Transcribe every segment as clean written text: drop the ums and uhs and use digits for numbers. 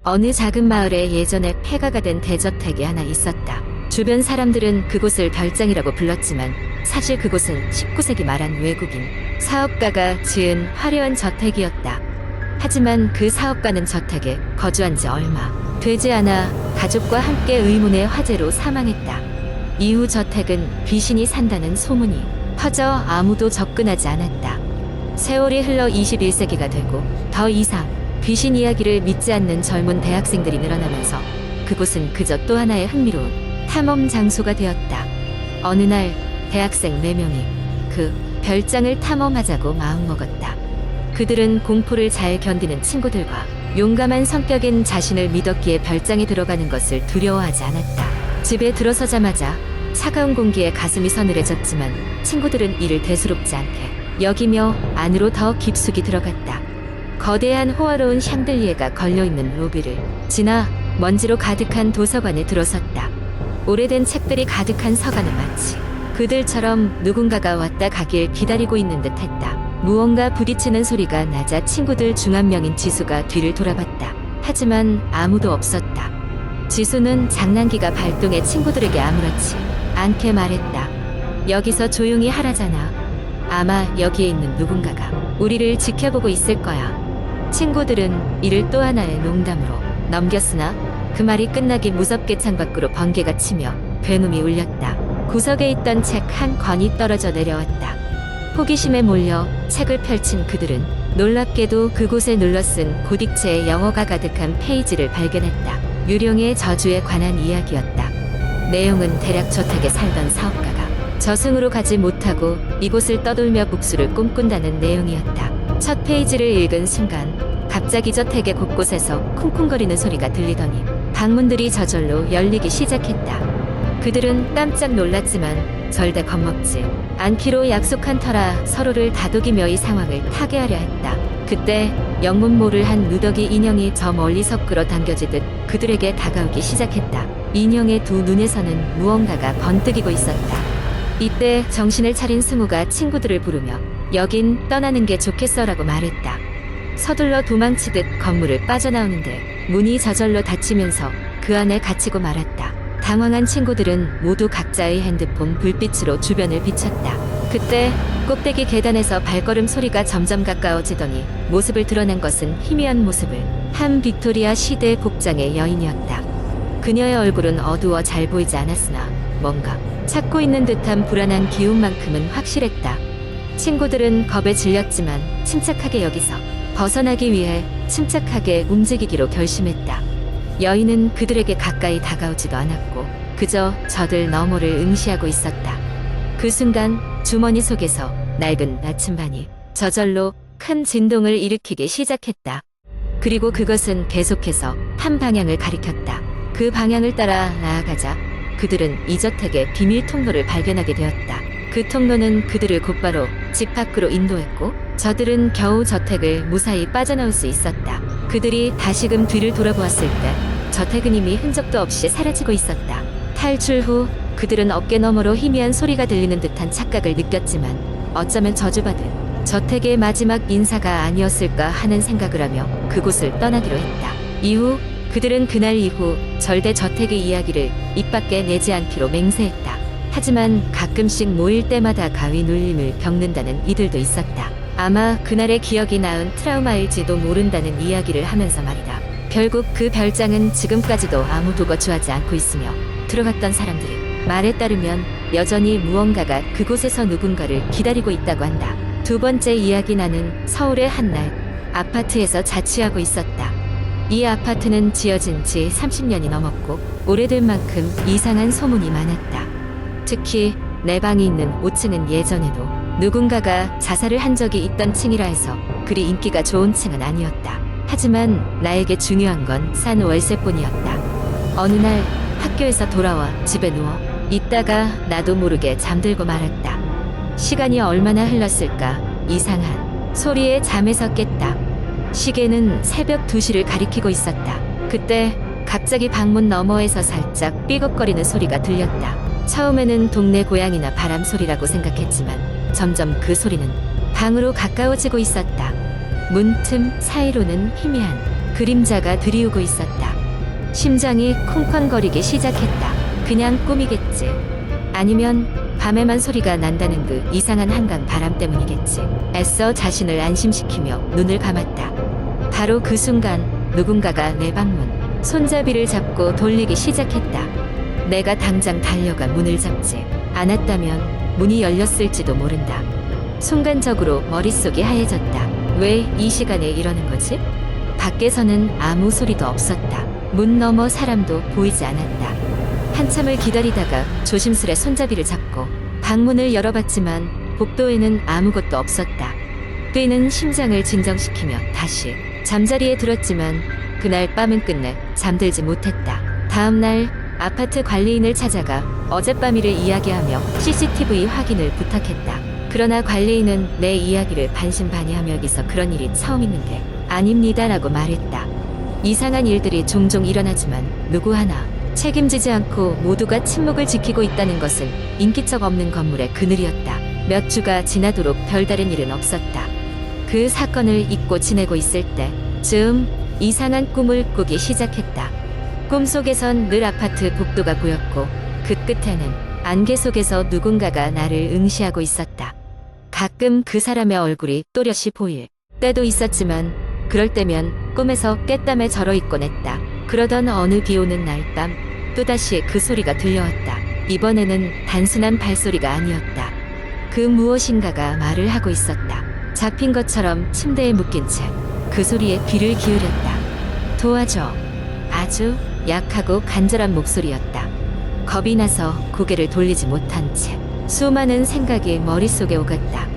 어느 작은 마을에 예전에 폐가가 된 대저택이 하나 있었다. 주변 사람들은 그곳을 별장이라고 불렀지만 사실 그곳은 19세기 말한 외국인 사업가가 지은 화려한 저택이었다. 하지만 그 사업가는 저택에 거주한 지 얼마 되지 않아 가족과 함께 의문의 화재로 사망했다. 이후 저택은 귀신이 산다는 소문이 퍼져 아무도 접근하지 않았다. 세월이 흘러 21세기가 되고 더 이상 귀신 이야기를 믿지 않는 젊은 대학생들이 늘어나면서 그곳은 그저 또 하나의 흥미로운 탐험 장소가 되었다. 어느 날 대학생 4명이 그 별장을 탐험하자고 마음먹었다. 그들은 공포를 잘 견디는 친구들과 용감한 성격인 자신을 믿었기에 별장에 들어가는 것을 두려워하지 않았다. 집에 들어서자마자 차가운 공기에 가슴이 서늘해졌지만 친구들은 이를 대수롭지 않게 여기며 안으로 더 깊숙이 들어갔다. 거대한 호화로운 샹들리에가 걸려있는 로비를 지나 먼지로 가득한 도서관에 들어섰다. 오래된 책들이 가득한 서관은 마치 그들처럼 누군가가 왔다 가길 기다리고 있는 듯 했다. 무언가 부딪히는 소리가 나자 친구들 중 한 명인 지수가 뒤를 돌아봤다. 하지만 아무도 없었다. 지수는 장난기가 발동해 친구들에게 아무렇지 않게 말했다. 여기서 조용히 하라잖아. 아마 여기에 있는 누군가가 우리를 지켜보고 있을 거야. 친구들은 이를 또 하나의 농담으로 넘겼으나 그 말이 끝나기 무섭게 창밖으로 번개가 치며 괴음이 울렸다. 구석에 있던 책 한 권이 떨어져 내려왔다. 호기심에 몰려 책을 펼친 그들은 놀랍게도 그곳에 눌러쓴 고딕체의 영어가 가득한 페이지를 발견했다. 유령의 저주에 관한 이야기였다. 내용은 대략 저택에 살던 사업가가 저승으로 가지 못하고 이곳을 떠돌며 복수를 꿈꾼다는 내용이었다. 첫 페이지를 읽은 순간 갑자기 저택의 곳곳에서 쿵쿵거리는 소리가 들리더니 방문들이 저절로 열리기 시작했다. 그들은 깜짝 놀랐지만 절대 겁먹지 않기로 약속한 터라 서로를 다독이며 이 상황을 타개하려 했다. 그때 영문 모를 한 누더기 인형이 저 멀리서 끌어당겨지듯 그들에게 다가오기 시작했다. 인형의 두 눈에서는 무언가가 번뜩이고 있었다. 이때 정신을 차린 승우가 친구들을 부르며 여긴 떠나는 게 좋겠어라고 말했다. 서둘러 도망치듯 건물을 빠져나오는데 문이 저절로 닫히면서 그 안에 갇히고 말았다. 당황한 친구들은 모두 각자의 핸드폰 불빛으로 주변을 비췄다. 그때 꼭대기 계단에서 발걸음 소리가 점점 가까워지더니 모습을 드러낸 것은 희미한 모습을 한 빅토리아 시대 복장의 여인이었다. 그녀의 얼굴은 어두워 잘 보이지 않았으나 뭔가 찾고 있는 듯한 불안한 기운만큼은 확실했다. 친구들은 겁에 질렸지만 침착하게 여기서 벗어나기 위해 침착하게 움직이기로 결심했다. 여인은 그들에게 가까이 다가오지도 않았고 그저 저들 너머를 응시하고 있었다. 그 순간 주머니 속에서 낡은 나침반이 저절로 큰 진동을 일으키기 시작했다. 그리고 그것은 계속해서 한 방향을 가리켰다. 그 방향을 따라 나아가자 그들은 이 저택의 비밀 통로를 발견하게 되었다. 그 통로는 그들을 곧바로 집 밖으로 인도했고 저들은 겨우 저택을 무사히 빠져나올 수 있었다. 그들이 다시금 뒤를 돌아보았을 때 저택은 이미 흔적도 없이 사라지고 있었다. 탈출 후 그들은 어깨 너머로 희미한 소리가 들리는 듯한 착각을 느꼈지만 어쩌면 저주받은 저택의 마지막 인사가 아니었을까 하는 생각을 하며 그곳을 떠나기로 했다. 이후 그들은 그날 이후 절대 저택의 이야기를 입 밖에 내지 않기로 맹세했다. 하지만 가끔씩 모일 때마다 가위 눌림을 겪는다는 이들도 있었다. 아마 그날의 기억이 낳은 트라우마일지도 모른다는 이야기를 하면서 말이다. 결국 그 별장은 지금까지도 아무도 거주하지 않고 있으며 들어갔던 사람들의 말에 따르면 여전히 무언가가 그곳에서 누군가를 기다리고 있다고 한다. 두 번째 이야기 나는 서울의 한날 아파트에서 자취하고 있었다. 이 아파트는 지어진 지 30년이 넘었고 오래된 만큼 이상한 소문이 많았다. 특히 내 방이 있는 5층은 예전에도 누군가가 자살을 한 적이 있던 층이라 해서 그리 인기가 좋은 층은 아니었다. 하지만 나에게 중요한 건 싼 월세뿐이었다. 어느 날 학교에서 돌아와 집에 누워 있다가 나도 모르게 잠들고 말았다. 시간이 얼마나 흘렀을까 이상한 소리에 잠에서 깼다. 시계는 새벽 2시를 가리키고 있었다. 그때 갑자기 방문 너머에서 살짝 삐걱거리는 소리가 들렸다. 처음에는 동네 고양이나 바람 소리라고 생각했지만 점점 그 소리는 방으로 가까워지고 있었다. 문틈 사이로는 희미한 그림자가 들이우고 있었다. 심장이 쿵쾅거리기 시작했다. 그냥 꿈이겠지. 아니면 밤에만 소리가 난다는 그 이상한 한강 바람 때문이겠지. 애써 자신을 안심시키며 눈을 감았다. 바로 그 순간 누군가가 내 방문 손잡이를 잡고 돌리기 시작했다. 내가 당장 달려가 문을 잡지 않았다면 문이 열렸을지도 모른다. 순간적으로 머릿속이 하얘졌다. 왜 이 시간에 이러는 거지? 밖에서는 아무 소리도 없었다. 문 너머 사람도 보이지 않았다. 한참을 기다리다가 조심스레 손잡이를 잡고 방문을 열어봤지만 복도에는 아무것도 없었다. 뛰는 심장을 진정시키며 다시 잠자리에 들었지만 그날 밤은 끝내 잠들지 못했다. 다음날 아파트 관리인을 찾아가 어젯밤 일을 이야기하며 CCTV 확인을 부탁했다. 그러나 관리인은 내 이야기를 반신반의하며 여기서 그런 일이 처음 있는데 아닙니다라고 말했다. 이상한 일들이 종종 일어나지만 누구 하나 책임지지 않고 모두가 침묵을 지키고 있다는 것은 인기척 없는 건물의 그늘이었다. 몇 주가 지나도록 별다른 일은 없었다. 그 사건을 잊고 지내고 있을 때쯤 이상한 꿈을 꾸기 시작했다. 꿈속에선 늘 아파트 복도가 보였고 그 끝에는 안개 속에서 누군가가 나를 응시하고 있었다. 가끔 그 사람의 얼굴이 또렷이 보일 때도 있었지만 그럴 때면 꿈에서 깹땀에 절어있곤 했다. 그러던 어느 비오는 날 밤 또다시 그 소리가 들려왔다. 이번에는 단순한 발소리가 아니었다. 그 무엇인가가 말을 하고 있었다. 잡힌 것처럼 침대에 묶인 채 그 소리에 귀를 기울였다. 도와줘. 아주 약하고 간절한 목소리였다. 겁이 나서 고개를 돌리지 못한 채 수많은 생각이 머릿속에 오갔다.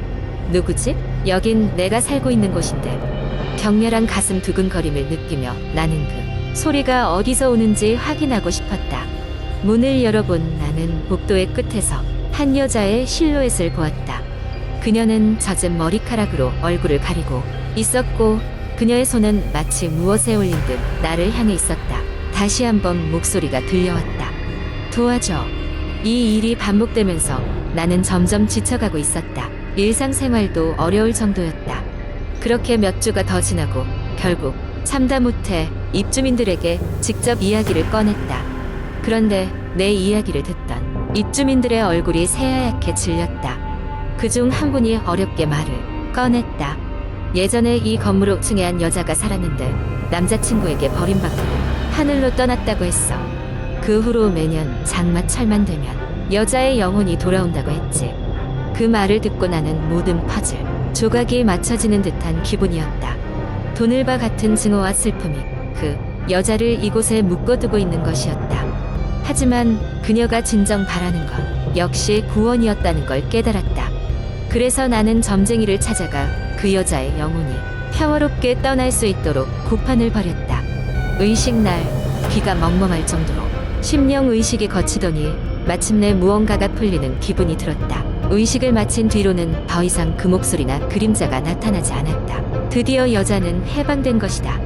누구지? 여긴 내가 살고 있는 곳인데. 격렬한 가슴 두근거림을 느끼며 나는 그 소리가 어디서 오는지 확인하고 싶었다. 문을 열어본 나는 복도의 끝에서 한 여자의 실루엣을 보았다. 그녀는 젖은 머리카락으로 얼굴을 가리고 있었고 그녀의 손은 마치 무엇에 올린 듯 나를 향해 있었다. 다시 한번 목소리가 들려왔다. 도와줘. 이 일이 반복되면서 나는 점점 지쳐가고 있었다. 일상생활도 어려울 정도였다. 그렇게 몇 주가 더 지나고 결국 참다 못해 입주민들에게 직접 이야기를 꺼냈다. 그런데 내 이야기를 듣던 입주민들의 얼굴이 새하얗게 질렸다. 그중 한 분이 어렵게 말을 꺼냈다. 예전에 이 건물 5층에 한 여자가 살았는데 남자친구에게 버림받고 하늘로 떠났다고 했어. 그 후로 매년 장마철만 되면 여자의 영혼이 돌아온다고 했지. 그 말을 듣고 나는 모든 퍼즐 조각이 맞춰지는 듯한 기분이었다. 돈을바 같은 증오와 슬픔이 그 여자를 이곳에 묶어두고 있는 것이었다. 하지만 그녀가 진정 바라는 건 역시 구원이었다는 걸 깨달았다. 그래서 나는 점쟁이를 찾아가 그 여자의 영혼이 평화롭게 떠날 수 있도록 고판을 벌였다. 의식날 귀가 멍멍할 정도로 심령의식이 거치더니 마침내 무언가가 풀리는 기분이 들었다. 의식을 마친 뒤로는 더 이상 그 목소리나 그림자가 나타나지 않았다. 드디어 여자는 해방된 것이다.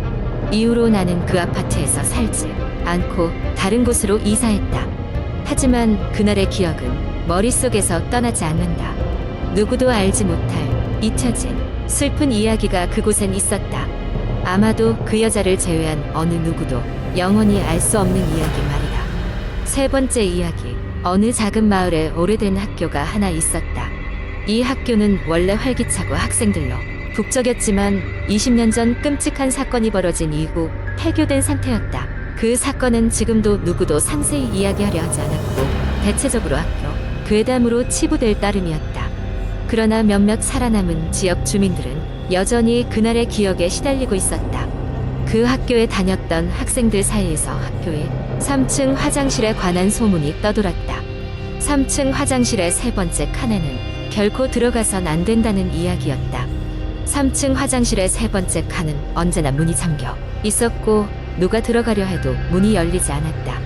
이후로 나는 그 아파트에서 살지 않고 다른 곳으로 이사했다. 하지만 그날의 기억은 머릿속에서 떠나지 않는다. 누구도 알지 못할 잊혀진 슬픈 이야기가 그곳엔 있었다. 아마도 그 여자를 제외한 어느 누구도 영원히 알 수 없는 이야기 말이다. 세 번째 이야기. 어느 작은 마을에 오래된 학교가 하나 있었다. 이 학교는 원래 활기차고 학생들로 북적였지만 20년 전 끔찍한 사건이 벌어진 이후 폐교된 상태였다. 그 사건은 지금도 누구도 상세히 이야기하려 하지 않았고 대체적으로 학교 괴담으로 치부될 따름이었다. 그러나 몇몇 살아남은 지역 주민들은 여전히 그날의 기억에 시달리고 있었다. 그 학교에 다녔던 학생들 사이에서 학교의 3층 화장실에 관한 소문이 떠돌았다. 3층 화장실의 세 번째 칸에는 결코 들어가선 안 된다는 이야기였다. 3층 화장실의 세 번째 칸은 언제나 문이 잠겨 있었고 누가 들어가려 해도 문이 열리지 않았다.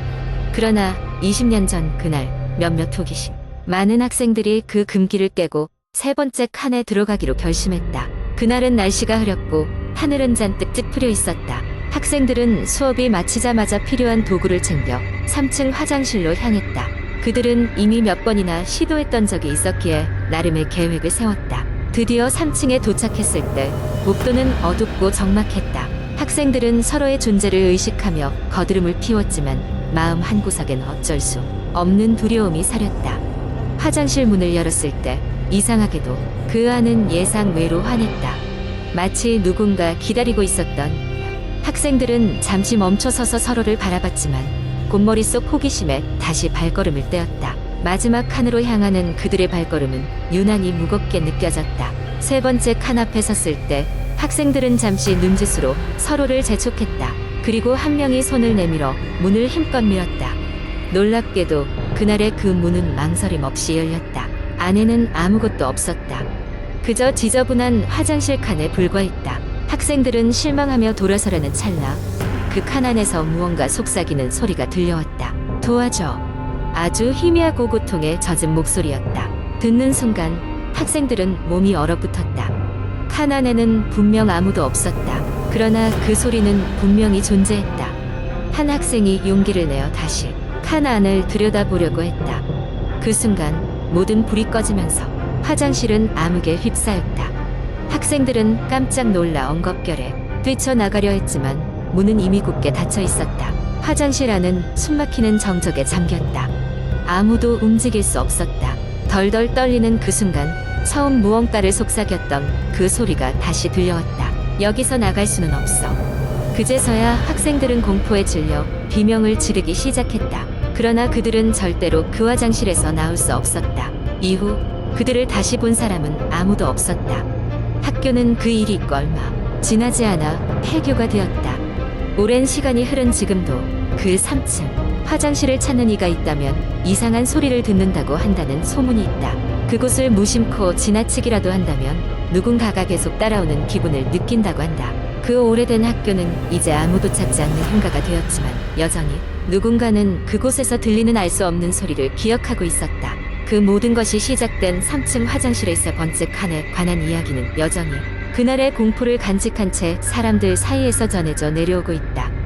그러나 20년 전 그날 몇몇 호기심 많은 학생들이 그 금기를 깨고 세 번째 칸에 들어가기로 결심했다. 그날은 날씨가 흐렸고 하늘은 잔뜩 찌푸려 있었다. 학생들은 수업이 마치자마자 필요한 도구를 챙겨 3층 화장실로 향했다. 그들은 이미 몇 번이나 시도했던 적이 있었기에 나름의 계획을 세웠다. 드디어 3층에 도착했을 때 복도는 어둡고 적막했다. 학생들은 서로의 존재를 의식하며 거드름을 피웠지만 마음 한구석엔 어쩔 수 없는 두려움이 사렸다. 화장실 문을 열었을 때 이상하게도 그 안은 예상 외로 환했다. 마치 누군가 기다리고 있었던. 학생들은 잠시 멈춰서서 서로를 바라봤지만 곧 머릿속 호기심에 다시 발걸음을 떼었다. 마지막 칸으로 향하는 그들의 발걸음은 유난히 무겁게 느껴졌다. 세 번째 칸 앞에 섰을 때 학생들은 잠시 눈짓으로 서로를 재촉했다. 그리고 한 명이 손을 내밀어 문을 힘껏 밀었다. 놀랍게도 그날의 그 문은 망설임 없이 열렸다. 안에는 아무것도 없었다. 그저 지저분한 화장실 칸에 불과했다. 학생들은 실망하며 돌아서려는 찰나 그 칸 안에서 무언가 속삭이는 소리가 들려왔다. 도와줘. 아주 희미하고 고통에 젖은 목소리였다. 듣는 순간 학생들은 몸이 얼어붙었다. 칸 안에는 분명 아무도 없었다. 그러나 그 소리는 분명히 존재했다. 한 학생이 용기를 내어 다시 칸 안을 들여다보려고 했다. 그 순간 모든 불이 꺼지면서 화장실은 암흑에 휩싸였다. 학생들은 깜짝 놀라 엉겁결에 뛰쳐나가려 했지만 문은 이미 굳게 닫혀 있었다. 화장실 안은 숨막히는 정적에 잠겼다. 아무도 움직일 수 없었다. 덜덜 떨리는 그 순간 처음 무언가를 속삭였던 그 소리가 다시 들려왔다. 여기서 나갈 수는 없어. 그제서야 학생들은 공포에 질려 비명을 지르기 시작했다. 그러나 그들은 절대로 그 화장실에서 나올 수 없었다. 이후 그들을 다시 본 사람은 아무도 없었다. 학교는 그 일이 있고 얼마 지나지 않아 폐교가 되었다. 오랜 시간이 흐른 지금도 그 3층 화장실을 찾는 이가 있다면 이상한 소리를 듣는다고 한다는 소문이 있다. 그곳을 무심코 지나치기라도 한다면 누군가가 계속 따라오는 기분을 느낀다고 한다. 그 오래된 학교는 이제 아무도 찾지 않는 흉가가 되었지만 여전히 누군가는 그곳에서 들리는 알 수 없는 소리를 기억하고 있었다. 그 모든 것이 시작된 3층 화장실에서 번째 칸에 관한 이야기는 여전히 그날의 공포를 간직한 채 사람들 사이에서 전해져 내려오고 있다.